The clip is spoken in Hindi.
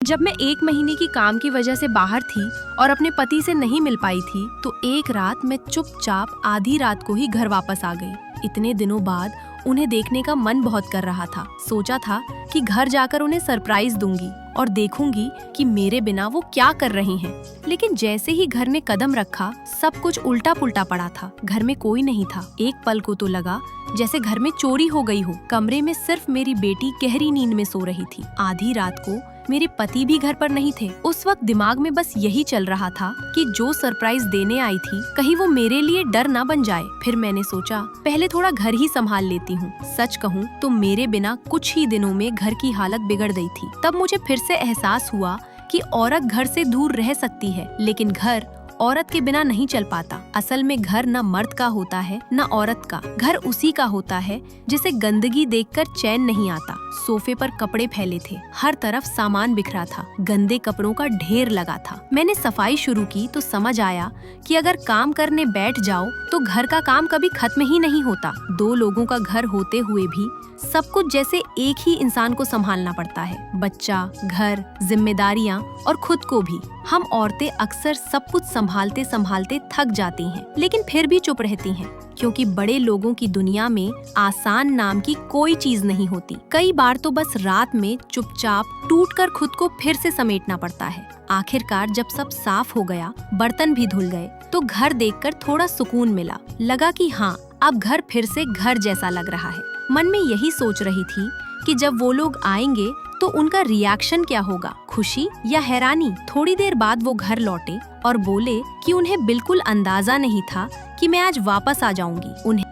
जब मैं 1 महीने की काम की वजह से बाहर थी और अपने पति से नहीं मिल पाई थी, तो एक रात मैं चुपचाप आधी रात को ही घर वापस आ गई। इतने दिनों बाद उन्हें देखने का मन बहुत कर रहा था। सोचा था कि घर जाकर उन्हें सरप्राइज दूंगी और देखूंगी कि मेरे बिना वो क्या कर रही हैं। लेकिन जैसे ही घर ने कदम रखा, सब कुछ उल्टा पुल्टा पड़ा था। घर में कोई नहीं था। एक पल को तो लगा जैसे घर में चोरी हो गई हो। कमरे में सिर्फ मेरी बेटी गहरी नींद में सो रही थी। आधी रात को मेरे पति भी घर पर नहीं थे। उस वक्त दिमाग में बस यही चल रहा था कि जो सरप्राइज देने आई थी, कहीं वो मेरे लिए डर ना बन जाए। फिर मैंने सोचा पहले थोड़ा घर ही संभाल लेती हूँ। सच कहूँ तो मेरे बिना कुछ ही दिनों में घर की हालत बिगड़ गई थी। तब मुझे फिर से एहसास हुआ कि औरत घर से दूर रह सकती है, लेकिन घर औरत के बिना नहीं चल पाता। असल में घर न मर्द का होता है न औरत का। घर उसी का होता है जिसे गंदगी देखकर चैन नहीं आता। सोफे पर कपड़े फैले थे, हर तरफ सामान बिखरा था, गंदे कपड़ों का ढेर लगा था। मैंने सफाई शुरू की तो समझ आया कि अगर काम करने बैठ जाओ तो घर का काम कभी खत्म ही नहीं होता। 2 लोगों का घर होते हुए भी सब कुछ जैसे एक ही इंसान को संभालना पड़ता है। बच्चा, घर, जिम्मेदारियां और खुद को भी। हम औरतें अक्सर सब कुछ संभालते संभालते थक जाती हैं, लेकिन फिर भी चुप रहती हैं, क्योंकि बड़े लोगों की दुनिया में आसान नाम की कोई चीज नहीं होती। कई बार तो बस रात में चुपचाप टूटकर खुद को फिर से समेटना पड़ता है। आखिरकार जब सब साफ हो गया, बर्तन भी धुल गए, तो घर देखकर थोड़ा सुकून मिला। लगा कि हाँ, अब घर फिर से घर जैसा लग रहा है। मन में यही सोच रही थी कि जब वो लोग आएंगे तो उनका रिएक्शन क्या होगा, खुशी या हैरानी। थोड़ी देर बाद वो घर लौटे और बोले कि उन्हें बिल्कुल अंदाजा नहीं था कि मैं आज वापस आ जाऊंगी। उन्हें